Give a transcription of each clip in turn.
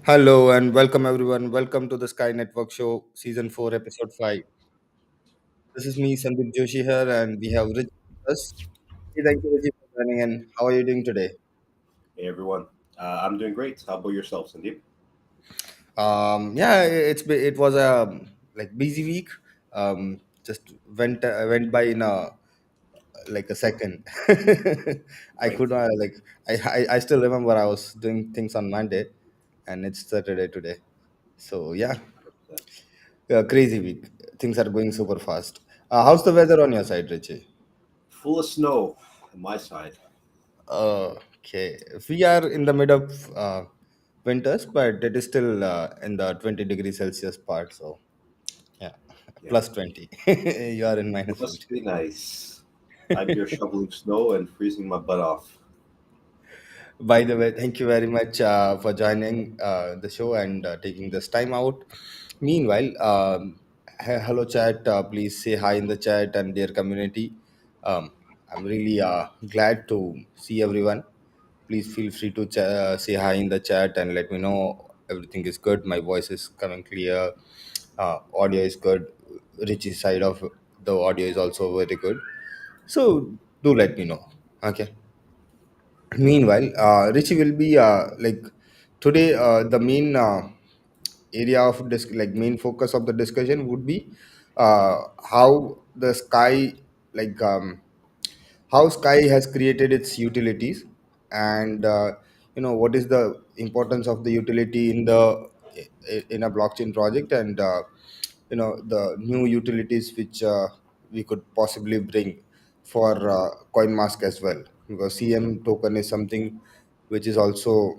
Hello and welcome everyone. Welcome to the Sky Network Show, Season 4, Episode 5. This is me, Sandeep Joshi here, and we have Rich with us. Hey, thank you, Rich, for joining in. How are you doing today? Hey everyone, I'm doing great. How about yourself, Sandeep? Yeah, it was a busy week. Just went by in a second. I Right. could not I still remember I was doing things on Monday, and it's Saturday today. So yeah, crazy week. Things are going super fast. How's the weather on your side, Richie? Full of snow on my side. Okay, we are in the mid of winters, but it is still in the 20 degrees Celsius part. So yeah, Yeah, plus 20. You are in minus must 20. be nice. I'm here shoveling snow and freezing my butt off. By the way, thank you very much for joining the show and taking this time out. Meanwhile, hello chat. Please say hi in the chat and dear community. I'm really glad to see everyone. Please feel free to say hi in the chat and let me know everything is good. My voice is coming clear. Audio is good. Richie's side of the audio is also very good. So do let me know. Okay. Meanwhile, Richie will be today. The main area of main focus of the discussion would be how the sky like how sky has created its utilities, and what is the importance of the utility in a blockchain project, and the new utilities which we could possibly bring for CoinMask as well, because CM token is something which is also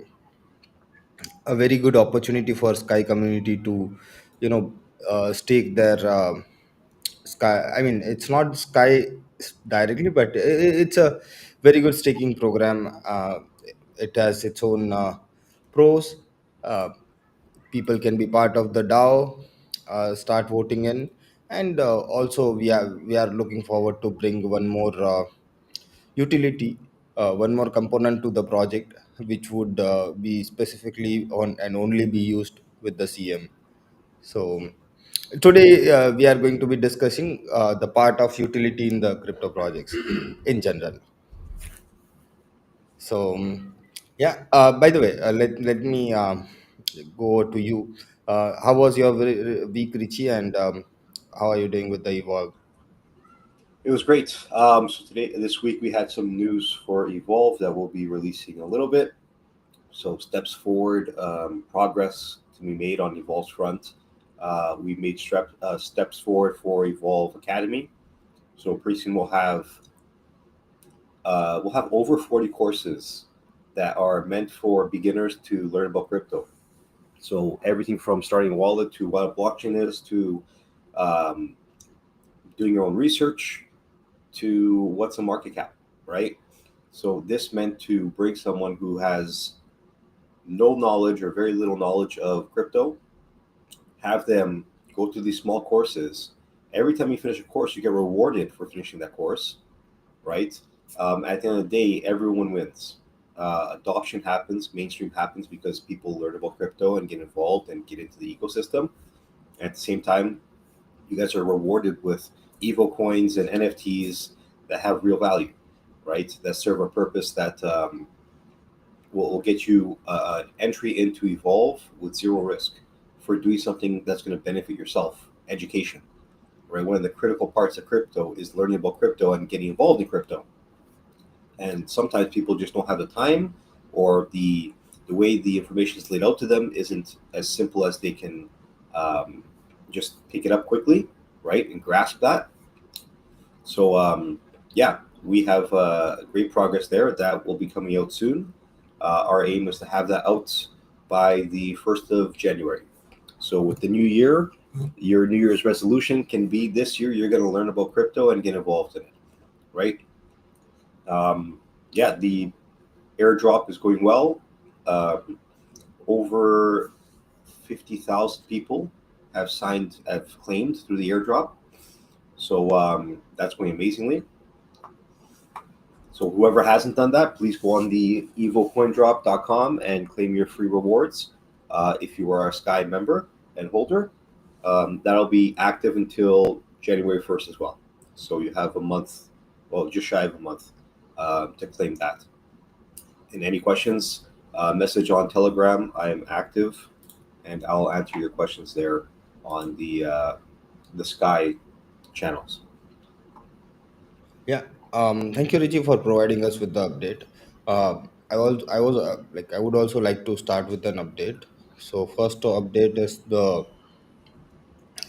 a very good opportunity for Sky community to stake their Sky. I mean, it's not Sky directly, but it's a very good staking program. It has its own pros. uh, People can be part of the DAO, start voting in, and also we are looking forward to bring one more utility, one more component to the project, which would be specifically on and only be used with the CM. So today we are going to be discussing the part of utility in the crypto projects in general. So yeah. By the way, let me go to you. How was your week, Richie, and how are you doing with the Evolve? It was great. This week, we had some news for Evolve that we'll be releasing a little bit. So steps forward, progress to be made on Evolve's front. We made steps forward for Evolve Academy. So pretty soon we'll have over 40 courses that are meant for beginners to learn about crypto. So everything from starting a wallet to what a blockchain is to um, doing your own research to what's a market cap, right? So this meant to bring someone who has no knowledge or very little knowledge of crypto, have them go through these small courses. Every time you finish a course, you get rewarded for finishing that course, right? At the end of the day, everyone wins. Adoption happens, mainstream happens because people learn about crypto and get involved and get into the ecosystem. At the same time, you guys are rewarded with Evo coins and NFTs that have real value, right? That serve a purpose that will get you entry into Evolve with zero risk for doing something that's going to benefit yourself. Education, right? One of the critical parts of crypto is learning about crypto and getting involved in crypto. And sometimes people just don't have the time, or the way the information is laid out to them isn't as simple as they can um, just pick it up quickly, right, and grasp that. So yeah, we have great progress there that will be coming out soon. Our aim is to have that out by the 1st of January. So with the new year, your New Year's resolution can be this year you're going to learn about crypto and get involved in it, right? Yeah, the airdrop is going well. Uh, Over 50,000 people have claimed through the airdrop. So that's going amazingly. So whoever hasn't done that, please go on the evocoindrop.com and claim your free rewards. If you are a Sky member and holder, that'll be active until January 1st as well. So you have a month, well, just shy of a month to claim that. And any questions, message on Telegram. I am active, and I'll answer your questions there on the Sky channels. Yeah. Thank you, Richie, for providing us with the update. I would also like to start with an update. So first update is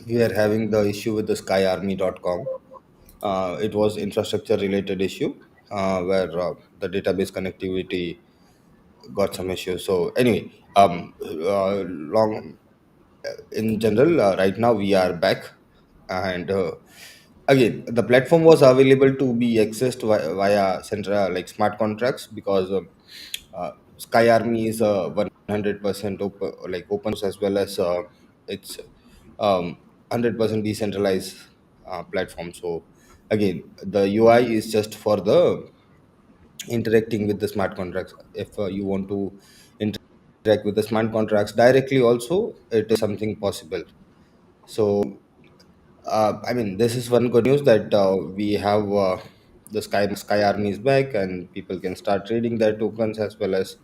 we are having the issue with the skyarmy.com. It was infrastructure related issue where the database connectivity got some issues. So anyway, long in general, right now we are back, and again the platform was available to be accessed via central like smart contracts because Sky Army is a 100% open, like open source, as well as it's 100% decentralized platform. So again, the UI is just for the interacting with the smart contracts. If you want to interact with the smart contracts directly also, it is something possible. So I mean, this is one good news that we have the Sky Army is back, and people can start trading their tokens as well as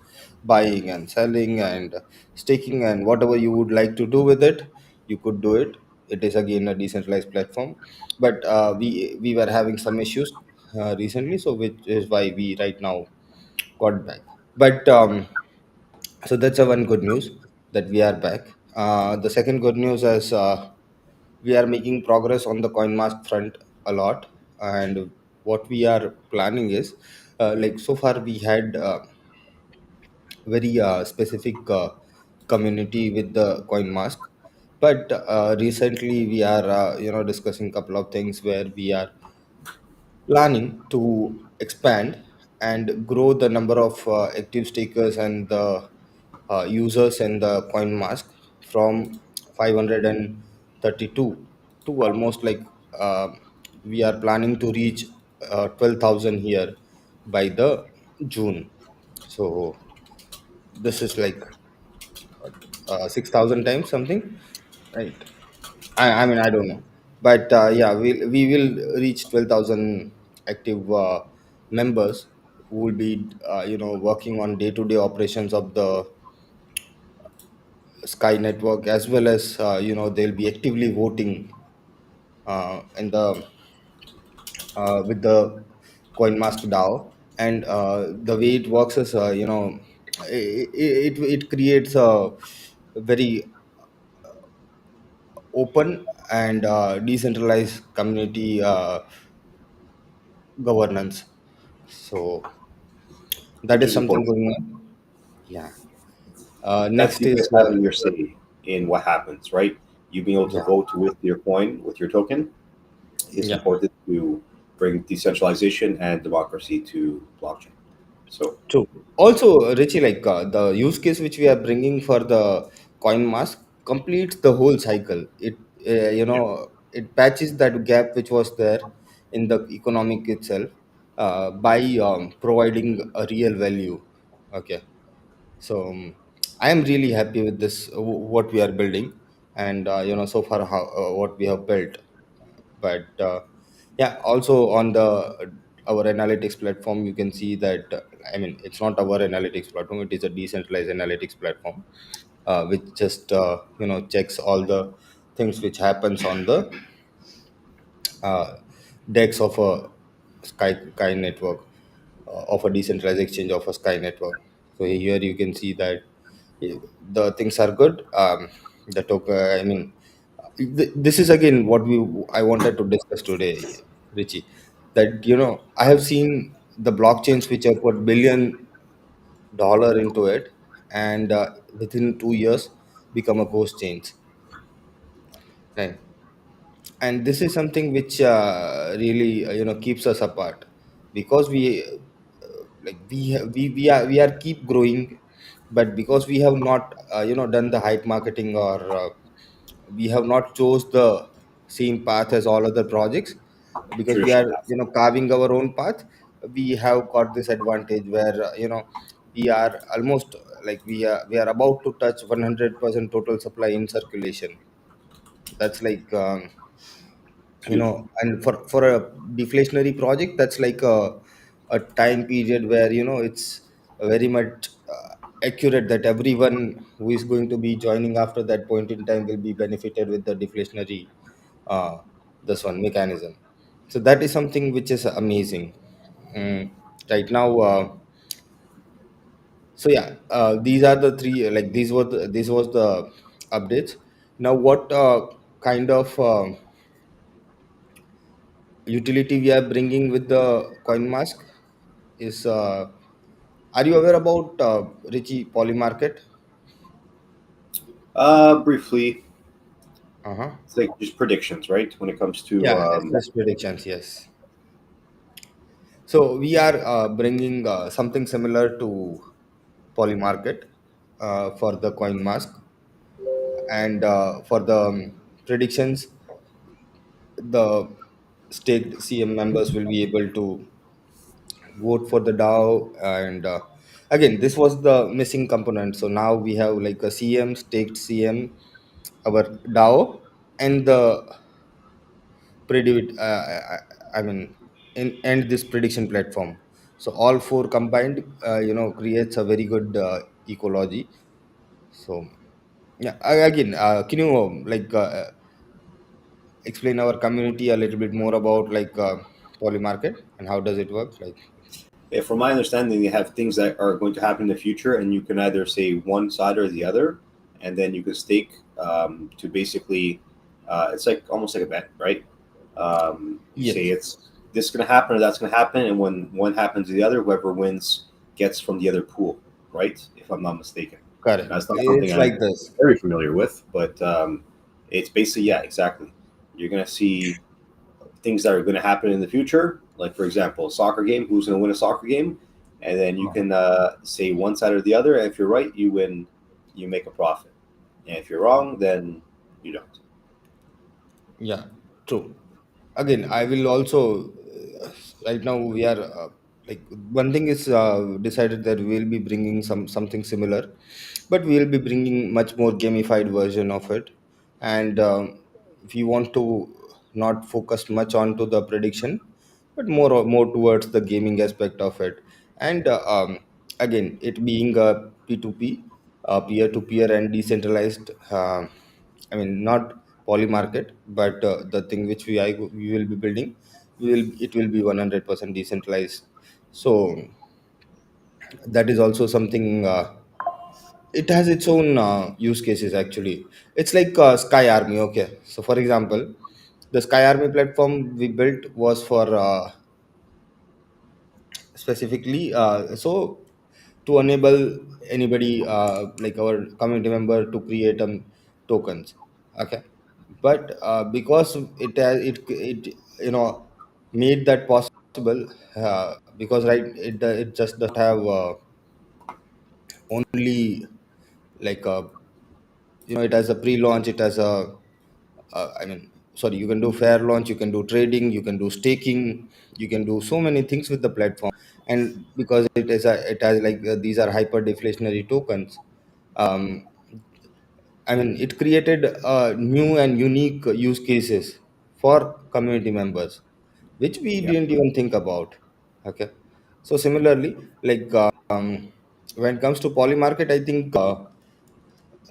buying and selling and staking and whatever you would like to do with it. You could do it. It is again a decentralized platform, but we were having some issues recently, so which is why we right now got back. But so that's a one good news that we are back. The second good news is we are making progress on the coin mask front a lot, and what we are planning is like so far we had very specific community with the coin mask, but recently we are discussing couple of things where we are planning to expand and grow the number of active stakers and the users in the coin mask from 532 to almost like uh, we are planning to reach 12,000 here by the June. So this is like 6,000 times something, right? I mean, I don't know, but yeah, we will reach 12,000 active members who will be working on day to day operations of the Sky network, as well as they'll be actively voting in the with the CoinMask DAO. And the way it works is, it creates a very open and decentralized community governance. So that Which is is something important. going on. Yeah. That's Next you is guys having your say in what happens, right? You being able to yeah, vote with your coin, with your token, is yeah. important to bring decentralization and democracy to blockchain. So, True. Also, Richie, like the use case which we are bringing for the coin mask completes the whole cycle. It yeah, it patches that gap which was there in the economic itself by providing a real value. Okay. So I am really happy with this what we are building, and so far how what we have built. But yeah, also on the our analytics platform, you can see that I mean, it's not our analytics platform; it is a decentralized analytics platform, which just checks all the things which happens on the uh, decks of a Sky network, of a decentralized exchange of a Sky network. So here you can see that the things are good. The token, I mean, this is again what I wanted to discuss today, Richie. That I have seen the blockchains which have put $1 billion into it, and within 2 years become a ghost chains, right? And this is something which really keeps us apart, because we are keep growing, but because we have not done the hype marketing, or we have not chose the same path as all other projects, because we traditional are path. carving our own path. We have got this advantage where we are almost like we are about to touch 100% total supply in circulation. That's like It's huge. and for a deflationary project, that's like a time period where it's very much accurate that everyone who is going to be joining after that point in time will be benefited with the deflationary uh, this one mechanism. So that is something which is amazing. Mm, right now. So yeah, these are the three. Like this was the updates. Now, what kind of utility we are bringing with the coin mask is? Are you aware about Richie Polymarket? Briefly, Uh huh. it's like just predictions, right? When it comes to Yeah, it's just predictions. Yes. So we are bringing something similar to Polymarket for the coin mask, and for the predictions, the staked CM members will be able to vote for the DAO. And again, this was the missing component. So now we have like a CM, staked CM, our DAO, and the predict. I mean, and this prediction platform. So all four combined, creates a very good ecology. So yeah, again, can you explain our community a little bit more about like poly market and how does it work? Like, from my understanding, they have things that are going to happen in the future, and you can either say one side or the other, and then you can stake to basically, it's like almost like a bet, right? You say yes, it's this going to happen or that's going to happen, and when one happens to the other, whoever wins gets from the other pool, right? If I'm not mistaken. correct. That's not something It's I'm like this. very familiar with, but it's basically, yeah, exactly. You're going to see things that are going to happen in the future. Like, for example, a soccer game, who's going to win a soccer game? And then you can say one side or the other. And if you're right, you win, you make a profit. And if you're wrong, then you don't. Yeah, true. Again, I will also right now we are like one thing is decided that we will be bringing something similar, but we will be bringing much more gamified version of it. And we want to not focus much onto the prediction, but more towards the gaming aspect of it. And again, it being a P2P, peer to peer and decentralized, I mean, not poly market, but the thing which we will be building, it will be 100% decentralized. So that is also something. It has its own use cases actually. It's like Sky Army. Okay, so for example, the Sky Army platform we built was for specifically to enable anybody like our community member to create tokens. Okay, but because it made that possible, because right, it just doesn't have only like it has a pre-launch, it has a I mean, sorry, you can do fair launch, you can do trading, you can do staking, you can do so many things with the platform. And because it has like these are hyper deflationary tokens, um, I mean, it created new and unique use cases for community members, which we Yeah. didn't even think about. Okay, so similarly, like when it comes to poly market, I think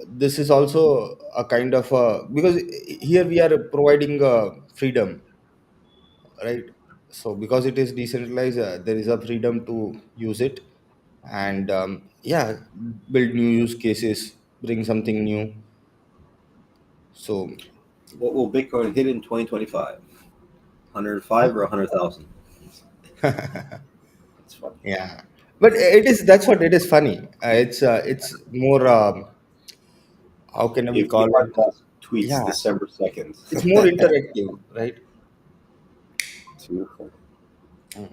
this is also a kind of because here we are providing freedom, right? So because it is decentralized, there is a freedom to use it. And yeah, build new use cases, bring something new. So What will Bitcoin hit in 2025? 105 or 100,000? That's funny. yeah, but it is, that's what it is funny. It's more how can we If call Elon it? Musk tweets Yeah, December 2nd, it's more interactive, right? two, Mm.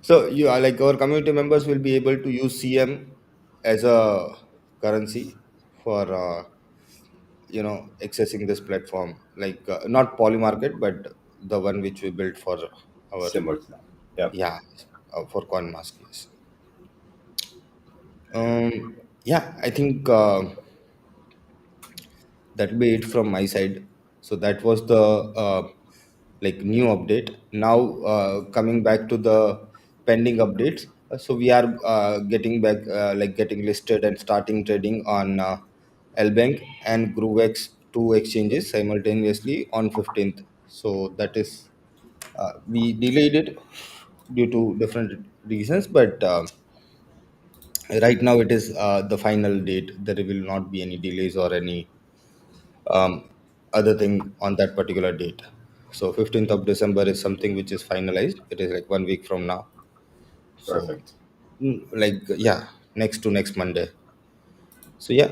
So you are like our community members will be able to use CM as a currency for accessing this platform, like not Poly Market, but the one which we built for our similar to that. Yep. yeah for CoinMask. Yes. Yeah, I think that'll be it from my side. So that was the like new update. Now coming back to the pending updates. So we are getting back like getting listed and starting trading on Lbank and Groovex, two exchanges simultaneously on 15th. So that is we delayed it due to different reasons, but right now it is the final date. There will not be any delays or any other thing on that particular date. So 15th of December is something which is finalized. It is like 1 week from now. So Perfect. like yeah, next to next Monday. So yeah,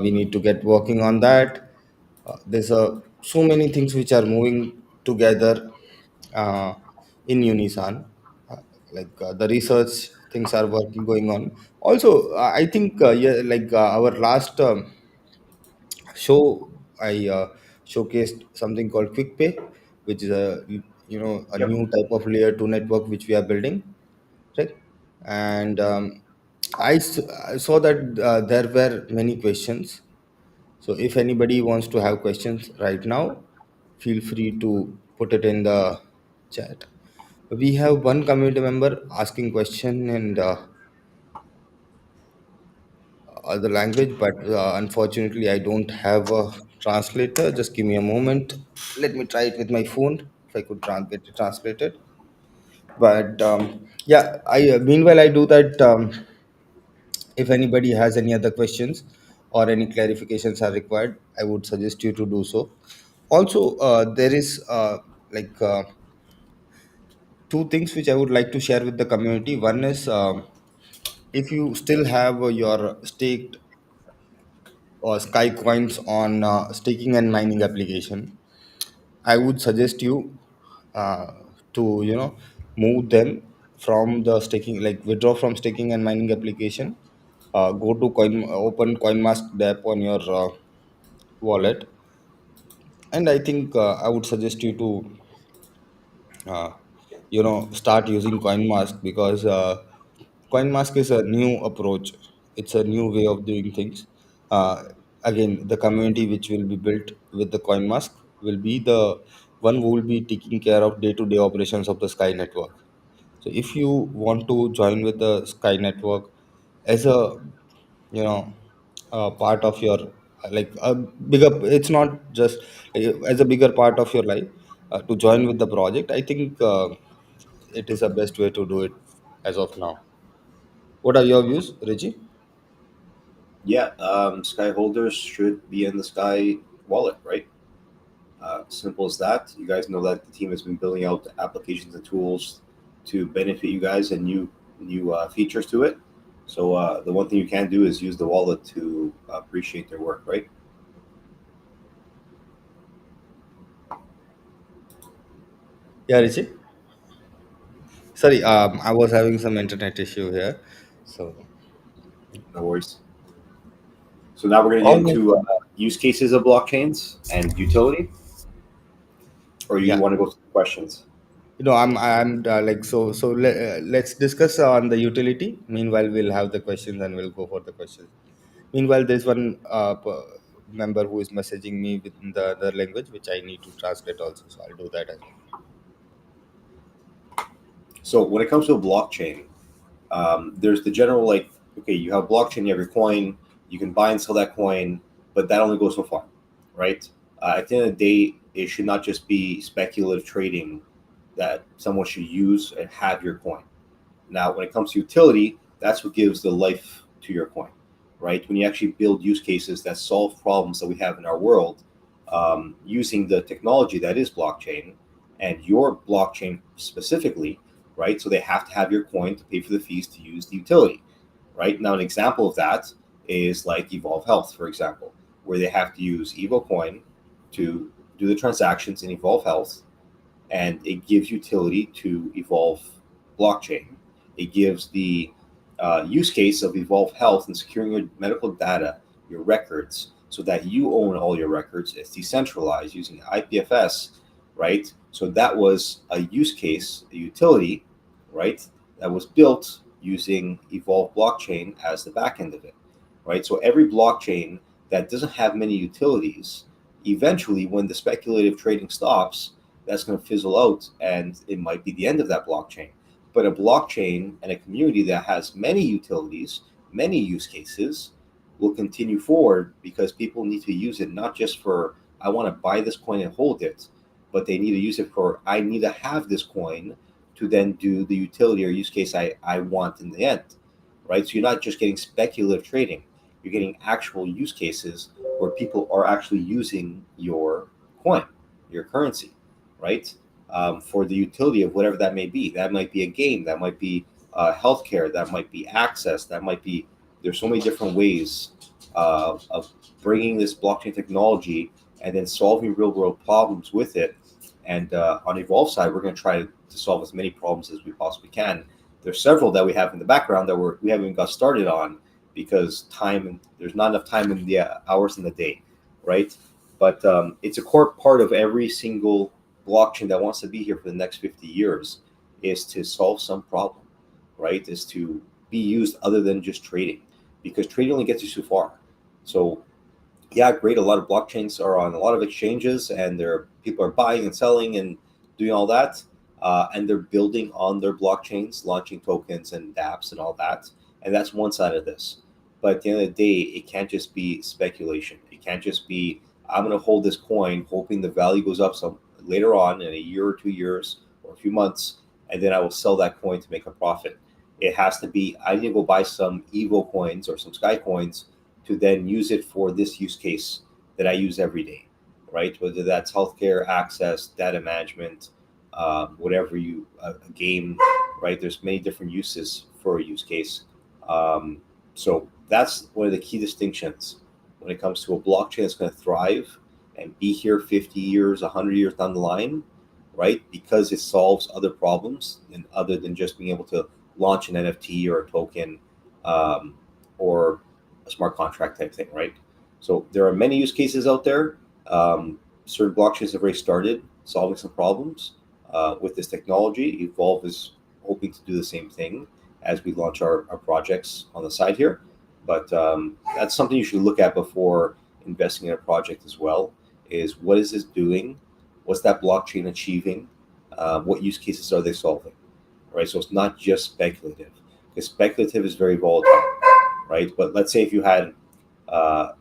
we need to get working on that. There's so many things which are moving together uh, in unison. Uh, the research things are working going on. Also, I think yeah, like our last show, I showcased something called Quick Pay, which is a Yep. new type of layer 2 network which we are building, right? And I saw that there were many questions. So if anybody wants to have questions right now, feel free to put it in the chat. We have one community member asking question in other language, but unfortunately I don't have a translator. Just give me a moment. Let me try it with my phone if I could get it translated. But yeah, I meanwhile I do that. If anybody has any other questions or any clarifications are required, I would suggest you to do so. Also there is like two things which I would like to share with the community. One is if you still have your staked or sky coins on staking and mining application, I would suggest you uh, to move them from the staking, like withdraw from staking and mining application. Go to open CoinMask dApp on your wallet, and I think I would suggest you to uh, start using CoinMask, because CoinMask is a new approach. It's a new way of doing things. Uh, Again, the community which will be built with the CoinMask will be the one who will be taking care of day-to-day operations of the Sky network. So if you want to join with the Sky network as a part of your like a bigger, it's not just as a bigger part of your life, to join with the project, I think it is the best way to do it as of now. What are your views, Reggie? Yeah. Sky holders should be in the Sky wallet, right? Simple as that. You guys know that the team has been building out applications and tools to benefit you guys and new features to it. So the one thing you can do is use the wallet to appreciate their work, right? Yeah, Reggie. Sorry, I was having some internet issue here. So No worries. So now we're going to get all right. into use cases of blockchains and utility, or you Yeah, want to go through the questions? I'm like let's discuss on the utility. Meanwhile, we'll have the questions and we'll go for the questions. Meanwhile, there's one member who is messaging me within the other language, which I need to translate also. So I'll do that as well. So when it comes to a blockchain, there's the general like, okay, you have blockchain, you have your coin, you can buy and sell that coin, but that only goes so far, right? At the end of the day, it should not just be speculative trading that someone should use and have your coin. Now, when it comes to utility, that's what gives the life to your coin, right? When you actually build use cases that solve problems that we have in our world, using the technology that is blockchain and your blockchain specifically, right? So they have to have your coin to pay for the fees to use the utility, right? Now, an example of that is like Evolve Health, for example, where they have to use Evo Coin to do the transactions in Evolve Health, and it gives utility to Evolve blockchain. It gives the use case of Evolve Health and securing your medical data, your records, so that you own all your records. It's decentralized using IPFS, right? So that was a use case, a utility, right? That was built using Evolve blockchain as the back end of it, right? So every blockchain that doesn't have many utilities, eventually, when the speculative trading stops, that's going to fizzle out and it might be the end of that blockchain. But a blockchain and a community that has many utilities, many use cases, will continue forward because people need to use it not just for, I want to buy this coin and hold it, but they need to use it for, I need to have this coin to then do the utility or use case I want in the end, right? So you're not just getting speculative trading, you're getting actual use cases where people are actually using your coin, your currency, right? For the utility of whatever that may be. That might be a game, that might be healthcare, that might be access, that might be, there's so many different ways of bringing this blockchain technology and then solving real world problems with it. And on Evolve side, we're going to try to solve as many problems as we possibly can. There's several that we have in the background that we haven't even got started on because time and there's not enough time in the hours in the day, right? But it's a core part of every single blockchain that wants to be here for the next 50 years is to solve some problem, right? Is to be used other than just trading because trading only gets you so far. So yeah, great. A lot of blockchains are on a lot of exchanges, and there people are buying and selling and doing all that, and they're building on their blockchains, launching tokens and dApps and all that. And that's one side of this. But at the end of the day, it can't just be speculation. It can't just be I'm going to hold this coin, hoping the value goes up some later on in a year or 2 years or a few months, and then I will sell that coin to make a profit. It has to be I need to go buy some Evo coins or some Sky coins to then use it for this use case that I use every day, right? Whether that's healthcare, access, data management, whatever a game, right? There's many different uses for a use case. So that's one of the key distinctions when it comes to a blockchain that's going to thrive and be here 50 years, 100 years down the line, right? Because it solves other problems and other than just being able to launch an NFT or a token or a smart contract type thing, right? So there are many use cases out there. Certain blockchains have already started solving some problems with this technology. Evolve is hoping to do the same thing as we launch our projects on the side here. But that's something you should look at before investing in a project as well. Is what is this doing? What's that blockchain achieving? What use cases are they solving? Right. So it's not just speculative because speculative is very volatile, right? But let's say if you had uh,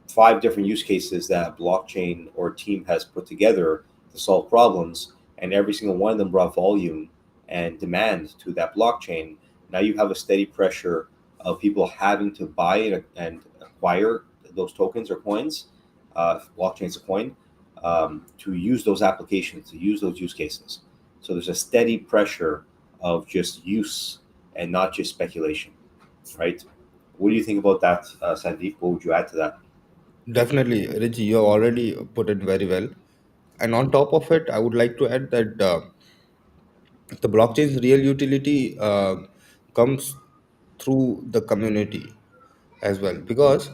five different use cases that a blockchain or team has put together to solve problems, and every single one of them brought volume and demand to that blockchain. Now you have a steady pressure of people having to buy and acquire those tokens or coins, blockchain's a coin, to use those applications, to use those use cases. So there's a steady pressure of just use and not just speculation, right? What do you think about that, Sandeep? What would you add to that? Definitely, Richie, you have already put it very well. And on top of it, I would like to add that the blockchain's real utility comes through the community as well. Because,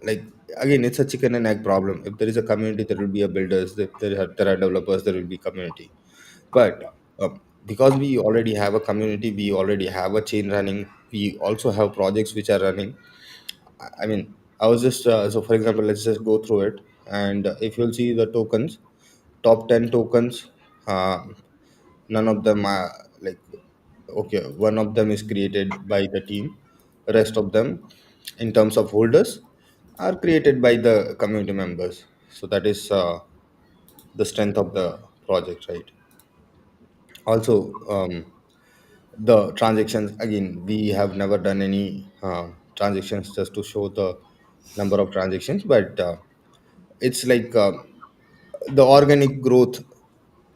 like, again, it's a chicken and egg problem. If there is a community, there will be a builders. If there are developers, there will be community. But because we already have a community, we already have a chain running. We also have projects which are running. I mean, I was just so for example, let's just go through it, and if you'll see the tokens, top 10 tokens, none of them are like okay. One of them is created by the team. Rest of them, in terms of holders, are created by the community members. So that is the strength of the project, right? Also, the transactions, again, we have never done any transactions just to show the number of transactions, but it's like the organic growth,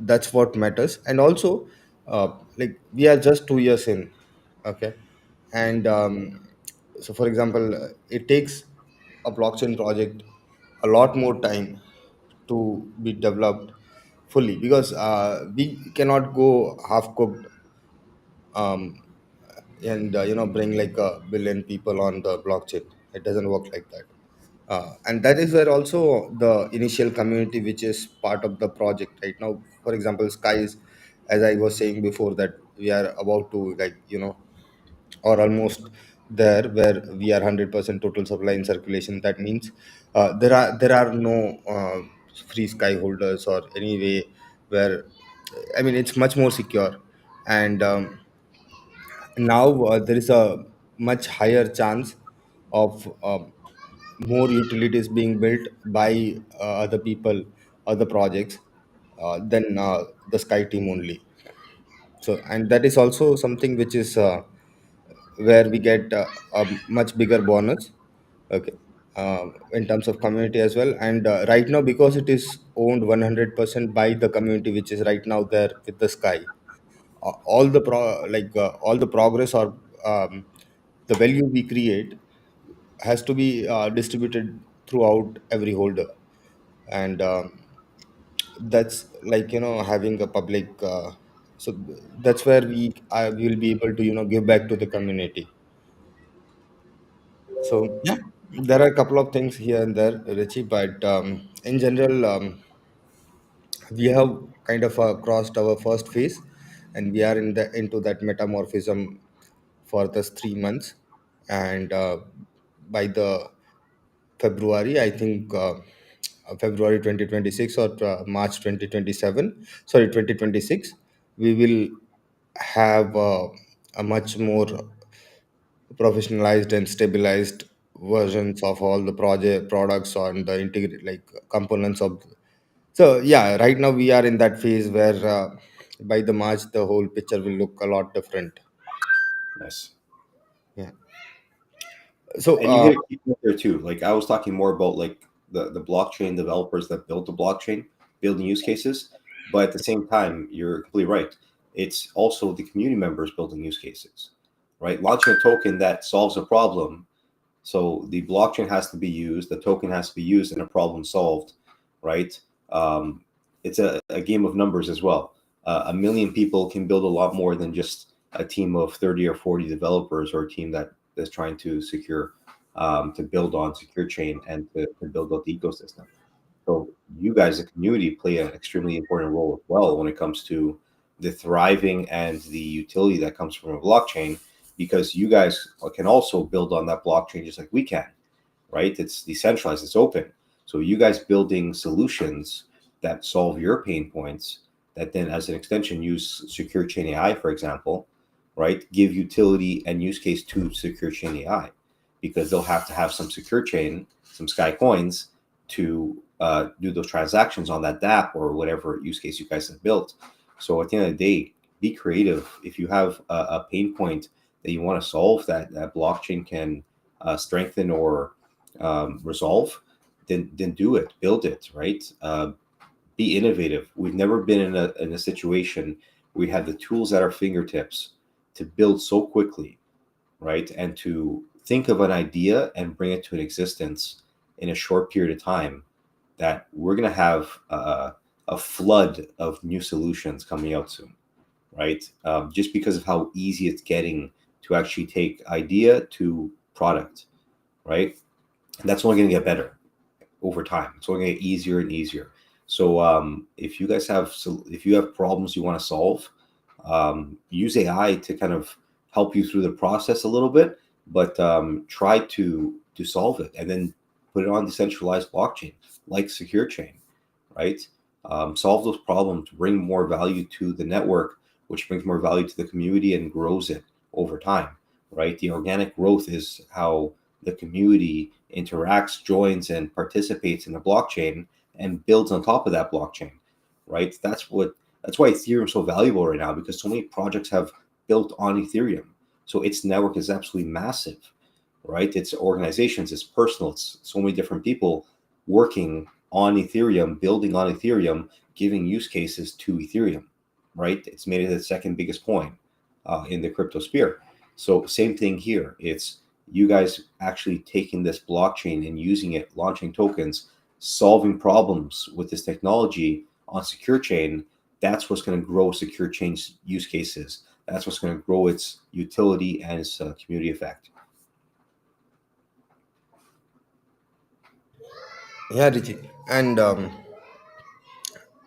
that's what matters. And also, like, we are just 2 years in, okay. And so for example, it takes a blockchain project a lot more time to be developed fully, because we cannot go half cooked, um, and bring like a billion people on the blockchain. It doesn't work like that. And that is where also the initial community, which is part of the project right now. For example, skies, as I was saying before, that we are about to, like, or almost there, where we are 100% total supply in circulation. That means there are no free sky holders or any way where, I mean, it's much more secure. And now there is a much higher chance of more utilities being built by other people, other projects, than the sky team only. So, and that is also something which is where we get a much bigger bonus, okay, in terms of community as well. And right now, because it is owned 100% by the community, which is right now there with the sky, all the all the progress or the value we create has to be distributed throughout every holder. And that's like, having a public, so that's where we will be able to, give back to the community. So yeah, there are a couple of things here and there, Richie, but in general, we have kind of crossed our first phase, and we are into that metamorphism for this 3 months. And by the February, I think, February 2026 or March 2027, sorry, 2026, we will have a much more professionalized and stabilized versions of all the project products on the integrate like components of. So yeah, right now we are in that phase where by the March the whole picture will look a lot different. Nice. Yeah. So And you hit a key point there too. Like I was talking more about like the blockchain developers that built the blockchain, building use cases. But at the same time, you're completely right. It's also the community members building use cases, right? Launching a token that solves a problem. So the blockchain has to be used, the token has to be used, and a problem solved, right? Um, it's a game of numbers as well. A million people can build a lot more than just a team of 30 or 40 developers or a team that is trying to secure, to build on secure chain and to build out the ecosystem. So you guys, the community, play an extremely important role as well when it comes to the thriving and the utility that comes from a blockchain, because you guys can also build on that blockchain just like we can, right? It's decentralized, it's open. So you guys building solutions that solve your pain points that then as an extension use secure chain AI, for example, right? Give utility and use case to secure chain AI because they'll have to have some secure chain, some Sky coins to do those transactions on that DApp or whatever use case you guys have built. So at the end of the day, be creative. If you have a pain point that you want to solve that blockchain can strengthen or resolve, then do it, build it, right? Be innovative. We've never been in a situation where we have the tools at our fingertips to build so quickly, right? And to think of an idea and bring it to an existence in a short period of time. That we're going to have a flood of new solutions coming out soon, right? Just because of how easy it's getting to actually take idea to product, right? And that's only going to get better over time. It's only going to get easier and easier. So if you guys have if you have problems you want to solve, use AI to kind of help you through the process a little bit, but try to solve it and then put it on decentralized blockchain like secure chain, right? Solve those problems, bring more value to the network, which brings more value to the community and grows it over time, right? The organic growth is how the community interacts, joins, and participates in the blockchain and builds on top of that blockchain, right? That's why Ethereum is so valuable right now because so many projects have built on Ethereum. So its network is absolutely massive, right? It's organizations, it's personal, it's so many different people working on Ethereum, building on Ethereum, giving use cases to Ethereum, right? It's made it the second biggest coin in the crypto sphere. So same thing here. It's you guys actually taking this blockchain and using it, launching tokens, solving problems with this technology on secure chain. That's what's going to grow secure chain's use cases. That's what's going to grow its utility and its community effect. yeah, Richie. And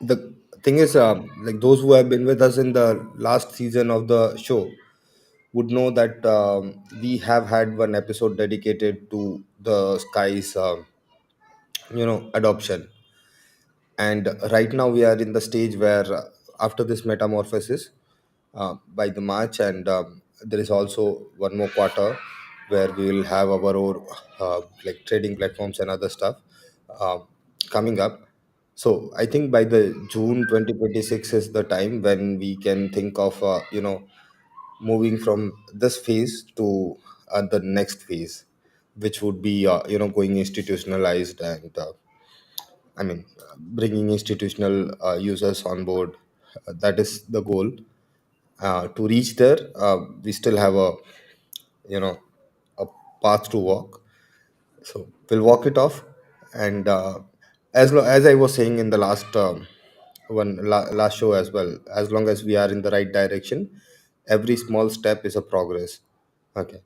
the thing is, like those who have been with us in the last season of the show, would know that we have had one episode dedicated to the SCAI's adoption. And right now we are in the stage where after this metamorphosis, by the March, and there is also one more quarter where we will have our own like trading platforms and other stuff uh, coming up. So I think by the June 2026 is the time when we can think of moving from this phase to the next phase, which would be going institutionalized, and bringing institutional users on board. That is the goal. To reach there, we still have you know a path to walk. So we'll walk it off, and as I was saying in the last last show as well, as long as we are in the right direction, every small step is a progress. Okay,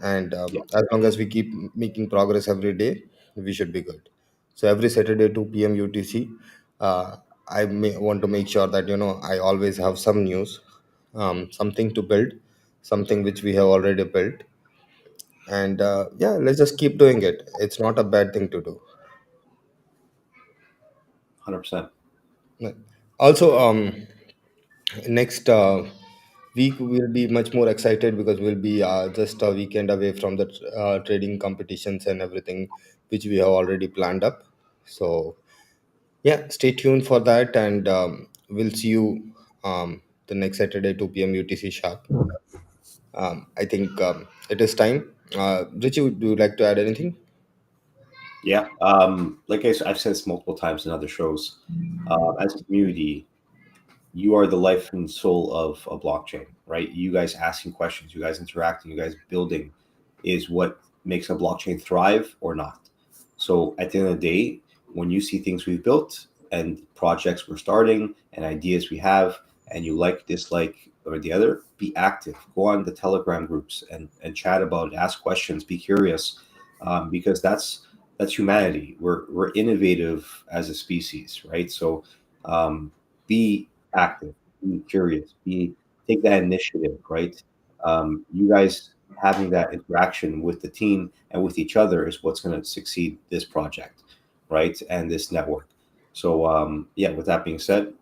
and Yeah, as long as we keep making progress every day, we should be good. So every Saturday 2 p.m. UTC, I may want to make sure that I always have some news, something to build, something which we have already built, and yeah, let's just keep doing it. It's not a bad thing to do. 100%. Also, next week we'll be much more excited because we'll be just a weekend away from the trading competitions and everything which we have already planned up. So yeah, stay tuned for that, and we'll see you the next Saturday 2 p.m. UTC sharp. I think it is time. Richie, would you like to add anything? Yeah. Like I've said this multiple times in other shows, as a community, you are the life and soul of a blockchain, right? You guys asking questions, you guys interacting, you guys building is what makes a blockchain thrive or not. So at the end of the day, when you see things we've built and projects we're starting and ideas we have, and you like, dislike, or the other, be active. Go on the Telegram groups and chat about it, ask questions, be curious, because that's humanity. We're innovative as a species, right? So be active, be curious, be take that initiative, right? You guys having that interaction with the team and with each other is what's going to succeed this project, right? And this network. So yeah, with that being said,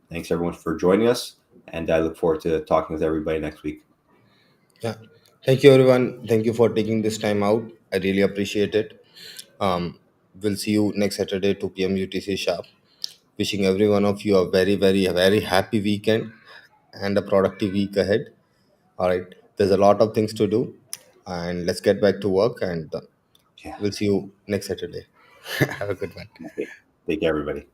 thanks everyone for joining us, and I look forward to talking with everybody next week. Yeah. Thank you, everyone. Thank you for taking this time out. I really appreciate it. We'll see you next Saturday, 2 p.m. UTC sharp. Wishing every one of you a very, very, very happy weekend and a productive week ahead. All right. There's a lot of things to do, and let's get back to work, and Yeah. we'll see you next Saturday. Have a good one. Okay. Take care, everybody.